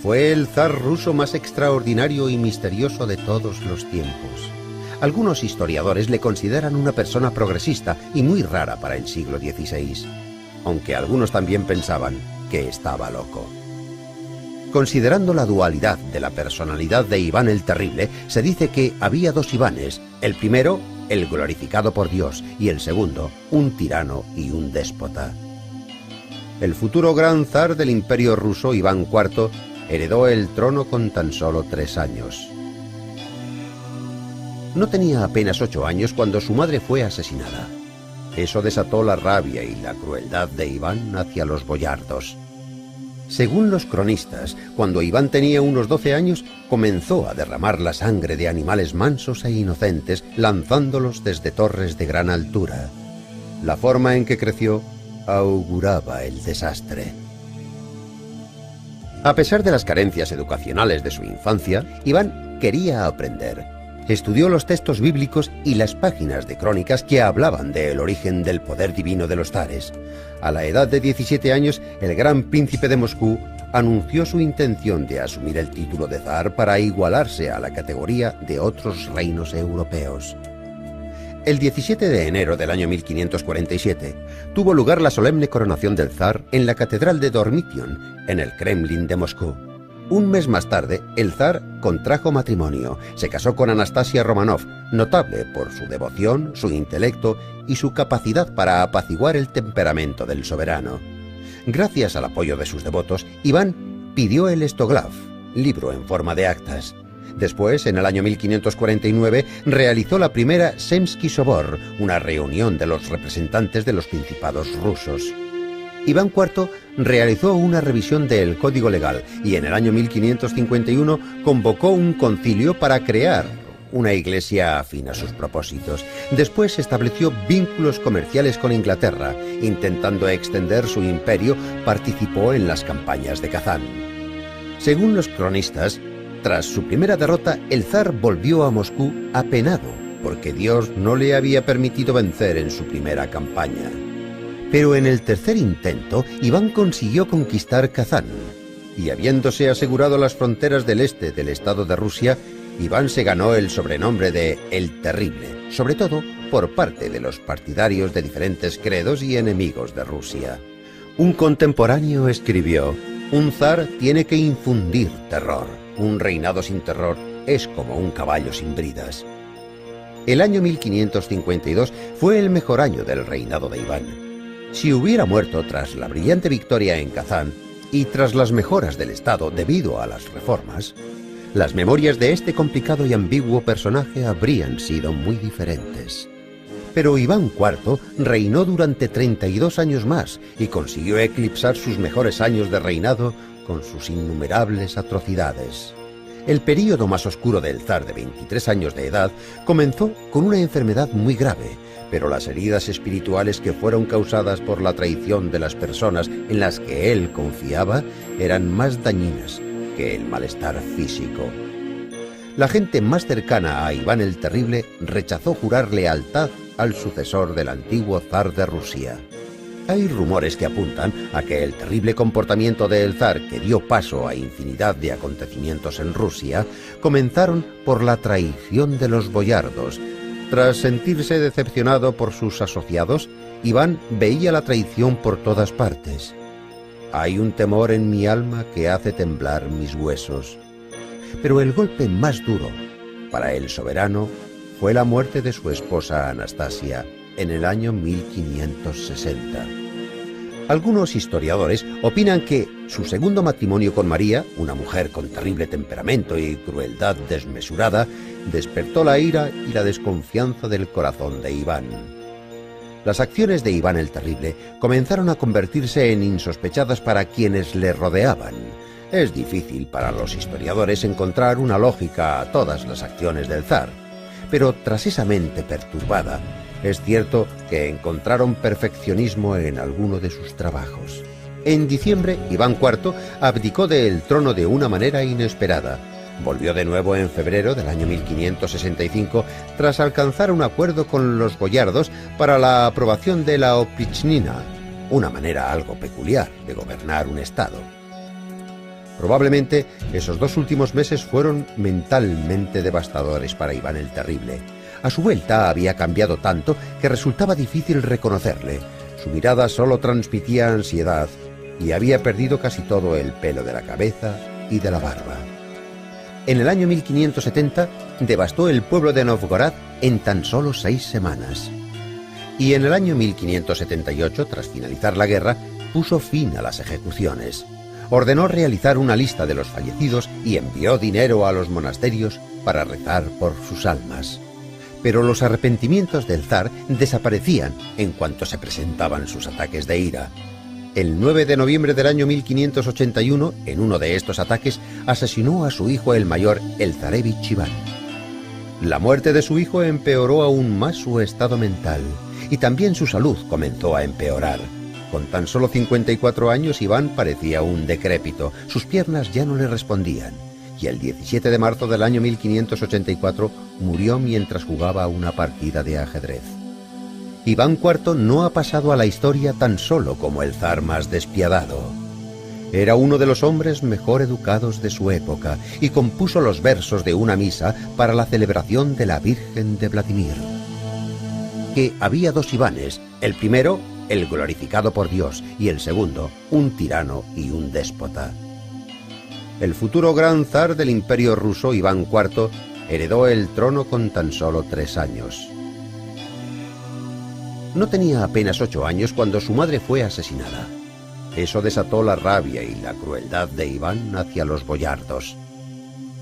Fue el zar ruso más extraordinario y misterioso de todos los tiempos. Algunos historiadores le consideran una persona progresista y muy rara para el siglo XVI, aunque algunos también pensaban que estaba loco. Considerando la dualidad de la personalidad de Iván el Terrible, se dice que había dos Ivanes: el primero, el glorificado por Dios, y el segundo, un tirano y un déspota. El futuro gran zar del Imperio ruso, Iván IV, heredó el trono con tan solo 3 años. No tenía apenas 8 años cuando su madre fue asesinada. Eso desató la rabia y la crueldad de Iván hacia los boyardos. Según los cronistas, cuando Iván tenía unos 12 años, comenzó a derramar la sangre de animales mansos e inocentes, lanzándolos desde torres de gran altura. La forma en que creció auguraba el desastre. A pesar de las carencias educacionales de su infancia, Iván quería aprender. Estudió los textos bíblicos y las páginas de crónicas que hablaban del origen del poder divino de los zares. A la edad de 17 años, el gran príncipe de Moscú anunció su intención de asumir el título de zar para igualarse a la categoría de otros reinos europeos. El 17 de enero del año 1547 tuvo lugar la solemne coronación del zar en la catedral de Dormition, en el Kremlin de Moscú. Un mes más tarde, el zar contrajo matrimonio. Se casó con Anastasia Romanov, notable por su devoción, su intelecto y su capacidad para apaciguar el temperamento del soberano. Gracias al apoyo de sus devotos, Iván pidió el Stoglaf, libro en forma de actas. Después, en el año 1549, realizó la primera Semsky Sobor, una reunión de los representantes de los principados rusos. Iván IV realizó una revisión del Código Legal y en el año 1551 convocó un concilio para crear una iglesia afín a sus propósitos. Después estableció vínculos comerciales con Inglaterra. Intentando extender su imperio, participó en las campañas de Kazán. Según los cronistas, tras su primera derrota, el zar volvió a Moscú apenado, porque Dios no le había permitido vencer en su primera campaña. Pero en el tercer intento, Iván consiguió conquistar Kazán, y habiéndose asegurado las fronteras del este del estado de Rusia, Iván se ganó el sobrenombre de El Terrible, sobre todo por parte de los partidarios de diferentes credos y enemigos de Rusia. Un contemporáneo escribió: «Un zar tiene que infundir terror. Un reinado sin terror es como un caballo sin bridas». El año 1552 fue el mejor año del reinado de Iván. Si hubiera muerto tras la brillante victoria en Kazán y tras las mejoras del Estado debido a las reformas, las memorias de este complicado y ambiguo personaje habrían sido muy diferentes. Pero Iván IV reinó durante 32 años más y consiguió eclipsar sus mejores años de reinado con sus innumerables atrocidades. El período más oscuro del zar de 23 años de edad comenzó con una enfermedad muy grave, pero las heridas espirituales que fueron causadas por la traición de las personas en las que él confiaba eran más dañinas que el malestar físico. La gente más cercana a Iván el Terrible rechazó jurar lealtad al sucesor del antiguo zar de Rusia. Hay rumores que apuntan a que el terrible comportamiento del zar, que dio paso a infinidad de acontecimientos en Rusia, comenzaron por la traición de los boyardos. Tras sentirse decepcionado por sus asociados, Iván veía la traición por todas partes. «Hay un temor en mi alma que hace temblar mis huesos». Pero el golpe más duro para el soberano fue la muerte de su esposa Anastasia en el año 1560. Algunos historiadores opinan que su segundo matrimonio con María, una mujer con terrible temperamento y crueldad desmesurada, despertó la ira y la desconfianza del corazón de Iván. Las acciones de Iván el Terrible comenzaron a convertirse en insospechadas para quienes le rodeaban. Es difícil para los historiadores encontrar una lógica a todas las acciones del zar, pero tras esa mente perturbada, es cierto que encontraron perfeccionismo en alguno de sus trabajos. En diciembre, Iván IV abdicó del trono de una manera inesperada. Volvió de nuevo en febrero del año 1565 tras alcanzar un acuerdo con los boyardos para la aprobación de la oprichnina, una manera algo peculiar de gobernar un estado. Probablemente esos 2 últimos meses fueron mentalmente devastadores para Iván el Terrible. A su vuelta había cambiado tanto que resultaba difícil reconocerle. Su mirada solo transmitía ansiedad y había perdido casi todo el pelo de la cabeza y de la barba. En el año 1570 devastó el pueblo de Novgorod en tan solo 6 semanas. Y en el año 1578, tras finalizar la guerra, puso fin a las ejecuciones. Ordenó realizar una lista de los fallecidos y envió dinero a los monasterios para rezar por sus almas. Pero los arrepentimientos del zar desaparecían en cuanto se presentaban sus ataques de ira. El 9 de noviembre del año 1581, en uno de estos ataques, asesinó a su hijo el mayor, el zarevich Iván. La muerte de su hijo empeoró aún más su estado mental, y también su salud comenzó a empeorar. Con tan solo 54 años, Iván parecía un decrépito, sus piernas ya no le respondían, y el 17 de marzo del año 1584 murió mientras jugaba una partida de ajedrez. Iván IV no ha pasado a la historia tan solo como el zar más despiadado. Era uno de los hombres mejor educados de su época y compuso los versos de una misa para la celebración de la Virgen de Vladimir. Que había 2 Ivanes, el primero, el glorificado por Dios, y el segundo, un tirano y un déspota. El futuro gran zar del Imperio ruso, Iván IV, heredó el trono con tan solo 3 años. No tenía apenas 8 años cuando su madre fue asesinada. Eso desató la rabia y la crueldad de Iván hacia los boyardos.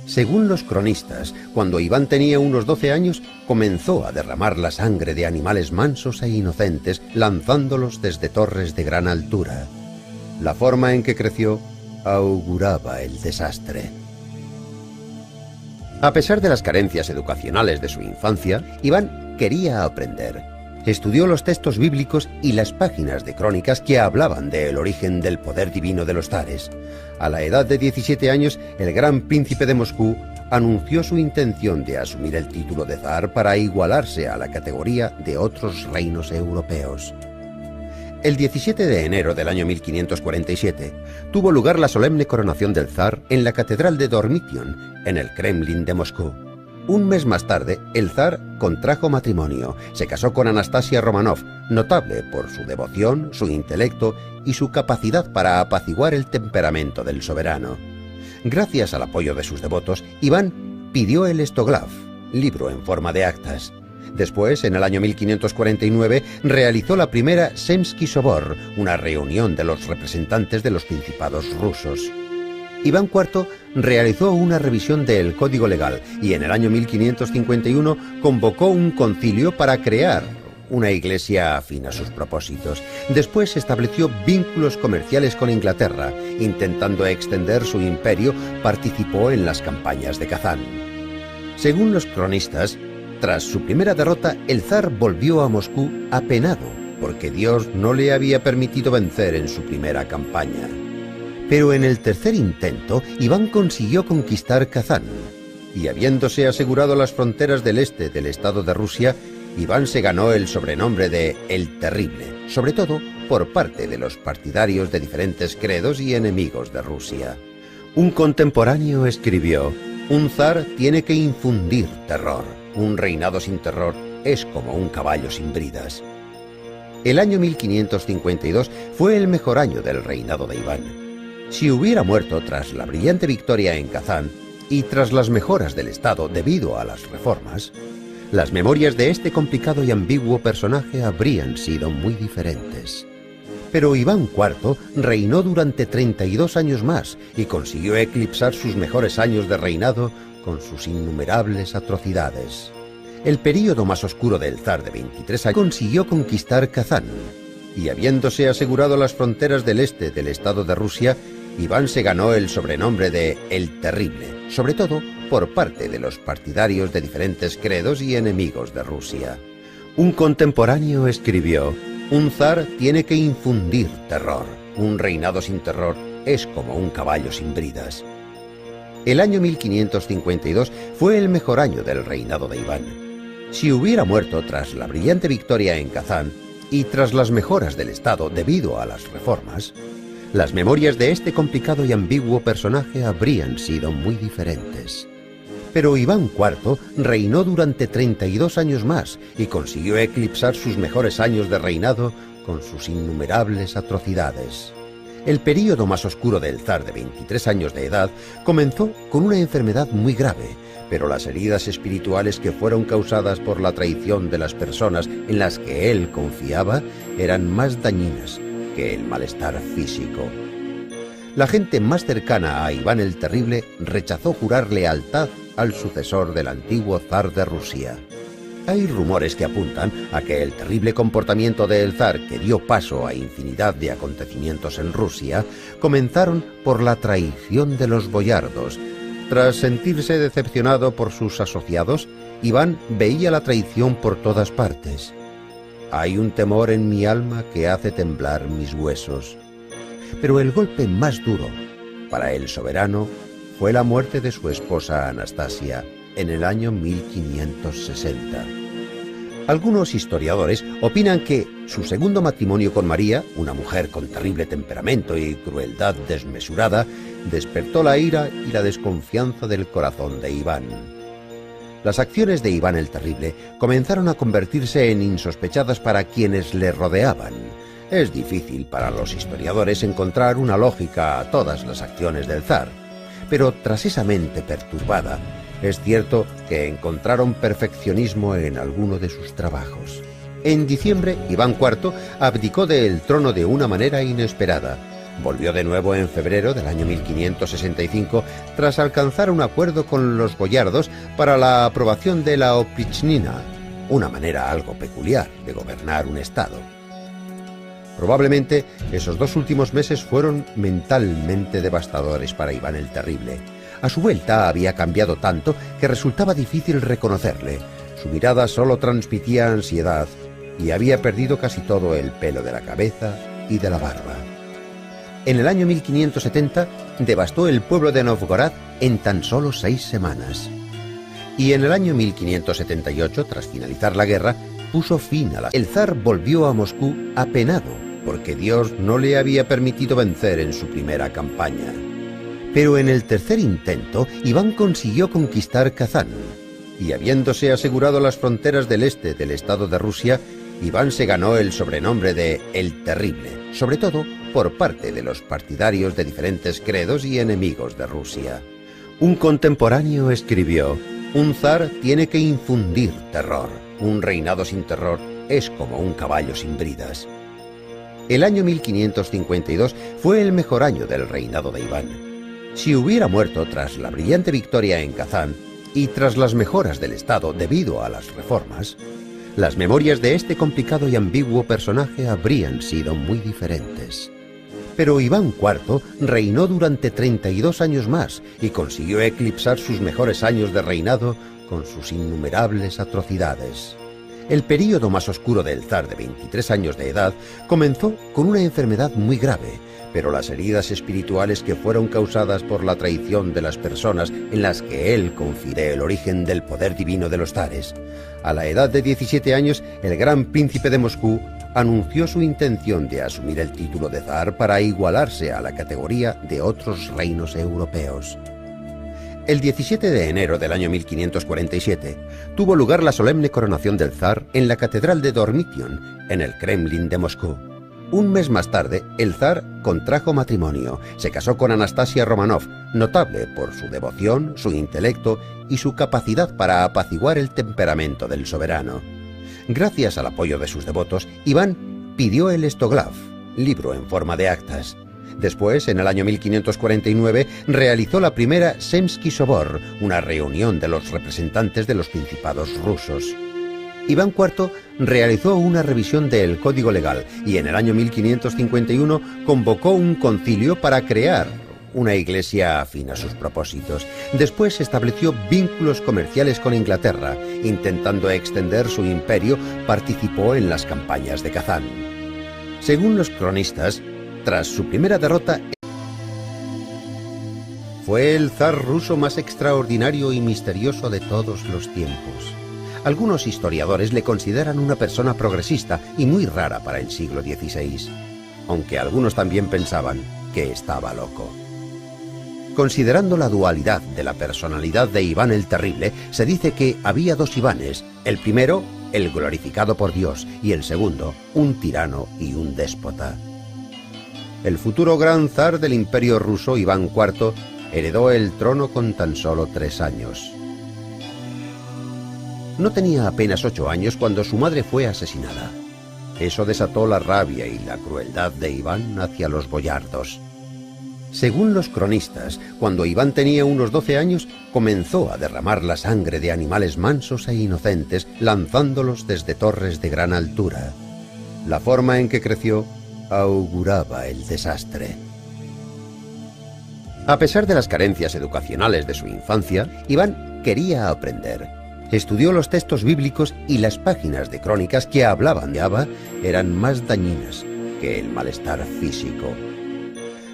Según los cronistas, cuando Iván tenía unos 12 años, comenzó a derramar la sangre de animales mansos e inocentes, lanzándolos desde torres de gran altura. La forma en que creció auguraba el desastre. A pesar de las carencias educacionales de su infancia, Iván quería aprender. Estudió los textos bíblicos y las páginas de crónicas que hablaban del origen del poder divino de los zares. A la edad de 17 años, el gran príncipe de Moscú anunció su intención de asumir el título de zar para igualarse a la categoría de otros reinos europeos. El 17 de enero del año 1547 tuvo lugar la solemne coronación del zar en la catedral de Dormition, en el Kremlin de Moscú. Un mes más tarde, el zar contrajo matrimonio. Se casó con Anastasia Romanov, notable por su devoción, su intelecto y su capacidad para apaciguar el temperamento del soberano. Gracias al apoyo de sus devotos, Iván pidió el Stoglaf, libro en forma de actas. Después, en el año 1549, realizó la primera Semsky Sobor, una reunión de los representantes de los principados rusos. Iván IV realizó una revisión del Código Legal y en el año 1551 convocó un concilio para crear una iglesia afín a sus propósitos. Después estableció vínculos comerciales con Inglaterra. Intentando extender su imperio, participó en las campañas de Kazán. Según los cronistas, tras su primera derrota, el zar volvió a Moscú apenado, porque Dios no le había permitido vencer en su primera campaña. Pero en el tercer intento, Iván consiguió conquistar Kazán, y habiéndose asegurado las fronteras del este del estado de Rusia, Iván se ganó el sobrenombre de El Terrible, sobre todo por parte de los partidarios de diferentes credos y enemigos de Rusia. Un contemporáneo escribió: «Un zar tiene que infundir terror. Un reinado sin terror es como un caballo sin bridas». El año 1552 fue el mejor año del reinado de Iván. Si hubiera muerto tras la brillante victoria en Kazán y tras las mejoras del Estado debido a las reformas, las memorias de este complicado y ambiguo personaje habrían sido muy diferentes. Pero Iván IV reinó durante 32 años más y consiguió eclipsar sus mejores años de reinado con sus innumerables atrocidades. El período más oscuro del zar de 23 años consiguió conquistar Kazán, y habiéndose asegurado las fronteras del este del estado de Rusia, Iván se ganó el sobrenombre de El Terrible, sobre todo por parte de los partidarios de diferentes credos y enemigos de Rusia. Un contemporáneo escribió: «Un zar tiene que infundir terror. Un reinado sin terror es como un caballo sin bridas». El año 1552 fue el mejor año del reinado de Iván. Si hubiera muerto tras la brillante victoria en Kazán y tras las mejoras del Estado debido a las reformas, Las memorias de este complicado y ambiguo personaje habrían sido muy diferentes. Pero Iván IV reinó durante 32 años más y consiguió eclipsar sus mejores años de reinado con sus innumerables atrocidades. El período más oscuro del zar, de 23 años de edad, comenzó con una enfermedad muy grave, pero las heridas espirituales que fueron causadas por la traición de las personas en las que él confiaba eran más dañinas que el malestar físico. La gente más cercana a Iván el Terrible rechazó jurar lealtad al sucesor del antiguo zar de Rusia. Hay rumores que apuntan a que el terrible comportamiento del zar, que dio paso a infinidad de acontecimientos en Rusia, comenzaron por la traición de los boyardos. Tras sentirse decepcionado por sus asociados, Iván veía la traición por todas partes. Hay un temor en mi alma que hace temblar mis huesos. Pero el golpe más duro para el soberano fue la muerte de su esposa Anastasia en el año 1560. Algunos historiadores opinan que su segundo matrimonio con María, una mujer con terrible temperamento y crueldad desmesurada, despertó la ira y la desconfianza del corazón de Iván. Las acciones de Iván el Terrible comenzaron a convertirse en insospechadas para quienes le rodeaban. Es difícil para los historiadores encontrar una lógica a todas las acciones del zar, pero tras esa mente perturbada, es cierto que encontraron perfeccionismo en alguno de sus trabajos. En diciembre, Iván IV abdicó del trono de una manera inesperada. Volvió de nuevo en febrero del año 1565 tras alcanzar un acuerdo con los boyardos para la aprobación de la oprichnina, una manera algo peculiar de gobernar un estado. Probablemente esos 2 últimos meses fueron mentalmente devastadores para Iván el Terrible. A su vuelta había cambiado tanto que resultaba difícil reconocerle. Su mirada solo transmitía ansiedad y había perdido casi todo el pelo de la cabeza y de la barba. En el año 1570 devastó el pueblo de Novgorod en tan solo 6 semanas. Y en el año 1578, tras finalizar la guerra, puso fin a la... El zar volvió a Moscú apenado, porque Dios no le había permitido vencer en su primera campaña. Pero en el tercer intento, Iván consiguió conquistar Kazán, y habiéndose asegurado las fronteras del este del estado de Rusia, Iván se ganó el sobrenombre de El Terrible, sobre todo por parte de los partidarios de diferentes credos y enemigos de Rusia. Un contemporáneo escribió: un zar tiene que infundir terror. Un reinado sin terror es como un caballo sin bridas. El año 1552 fue el mejor año del reinado de Iván. Si hubiera muerto tras la brillante victoria en Kazán y tras las mejoras del Estado debido a las reformas, las memorias de este complicado y ambiguo personaje habrían sido muy diferentes. Pero Iván IV reinó durante 32 años más y consiguió eclipsar sus mejores años de reinado con sus innumerables atrocidades. El período más oscuro del zar, de 23 años de edad, comenzó con una enfermedad muy grave, pero las heridas espirituales que fueron causadas por la traición de las personas en las que él confió el origen del poder divino de los zares. A la edad de 17 años, el gran príncipe de Moscú anunció su intención de asumir el título de zar para igualarse a la categoría de otros reinos europeos. El 17 de enero del año 1547 tuvo lugar la solemne coronación del zar en la catedral de Dormition, en el Kremlin de Moscú. Un mes más tarde, el zar contrajo matrimonio. Se casó con Anastasia Romanov, notable por su devoción, su intelecto y su capacidad para apaciguar el temperamento del soberano. Gracias al apoyo de sus devotos, Iván pidió el Stoglav, libro en forma de actas. Después, en el año 1549, realizó la primera Semsky Sobor, una reunión de los representantes de los principados rusos. Iván IV realizó una revisión del Código Legal y en el año 1551 convocó un concilio para crear una iglesia afín a sus propósitos. Después estableció vínculos comerciales con Inglaterra. Intentando extender su imperio, participó en las campañas de Kazán. Según los cronistas, tras su primera derrota, fue el zar ruso más extraordinario y misterioso de todos los tiempos. Algunos historiadores le consideran una persona progresista y muy rara para el siglo XVI, aunque algunos también pensaban: que estaba loco. Considerando la dualidad de la personalidad de Iván el Terrible, se dice que había dos Ivanes: el primero, el glorificado por Dios, y el segundo, un tirano y un déspota. El futuro gran zar del Imperio ruso, Iván IV, heredó el trono con tan solo 3 años. No tenía apenas 8 años cuando su madre fue asesinada. Eso desató la rabia y la crueldad de Iván hacia los boyardos. Según los cronistas, cuando Iván tenía unos 12 años, comenzó a derramar la sangre de animales mansos e inocentes, lanzándolos desde torres de gran altura. La forma en que creció auguraba el desastre. A pesar de las carencias educacionales de su infancia, Iván quería aprender. Estudió los textos bíblicos y las páginas de crónicas que hablaban de Abba eran más dañinas que el malestar físico.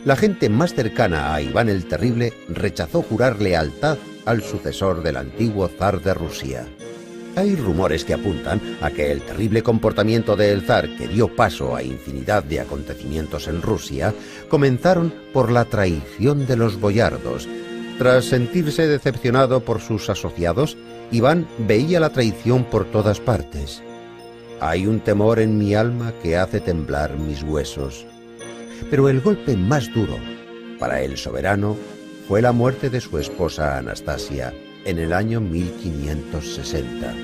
La gente más cercana a Iván el Terrible rechazó jurar lealtad al sucesor del antiguo zar de Rusia. Hay rumores que apuntan a que el terrible comportamiento del zar, que dio paso a infinidad de acontecimientos en Rusia, comenzaron por la traición de los boyardos. Tras sentirse decepcionado por sus asociados, Iván veía la traición por todas partes. «Hay un temor en mi alma que hace temblar mis huesos». Pero el golpe más duro para el soberano fue la muerte de su esposa Anastasia en el año 1560.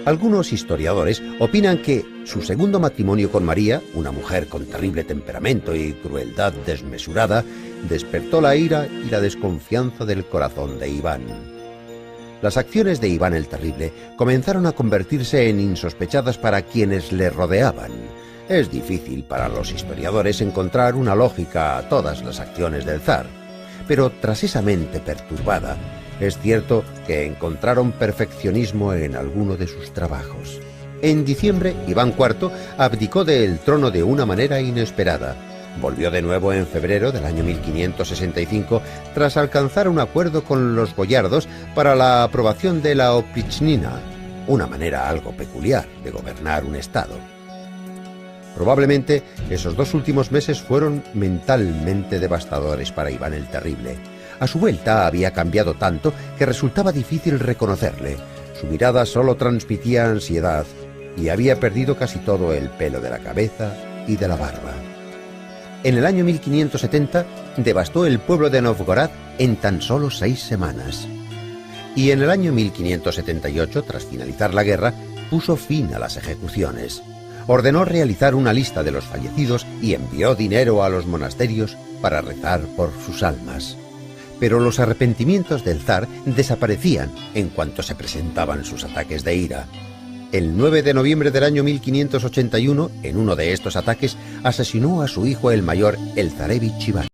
Algunos historiadores opinan que su segundo matrimonio con María, una mujer con terrible temperamento y crueldad desmesurada, despertó la ira y la desconfianza del corazón de Iván. Las acciones de Iván el Terrible comenzaron a convertirse en insospechadas para quienes le rodeaban. Es difícil para los historiadores encontrar una lógica a todas las acciones del zar, pero tras esa mente perturbada, es cierto que encontraron perfeccionismo en alguno de sus trabajos. En diciembre, Iván IV abdicó del trono de una manera inesperada. Volvió de nuevo en febrero del año 1565 tras alcanzar un acuerdo con los boyardos para la aprobación de la oprichnina, una manera algo peculiar de gobernar un estado. Probablemente esos 2 últimos meses fueron mentalmente devastadores para Iván el Terrible. A su vuelta había cambiado tanto que resultaba difícil reconocerle. Su mirada solo transmitía ansiedad y había perdido casi todo el pelo de la cabeza y de la barba. En el año 1570 devastó el pueblo de Novgorod en tan solo 6 semanas. Y en el año 1578, tras finalizar la guerra, puso fin a las ejecuciones. Ordenó realizar una lista de los fallecidos y envió dinero a los monasterios para rezar por sus almas. Pero los arrepentimientos del zar desaparecían en cuanto se presentaban sus ataques de ira. El 9 de noviembre del año 1581, en uno de estos ataques, asesinó a su hijo el mayor, el zarevich Iván.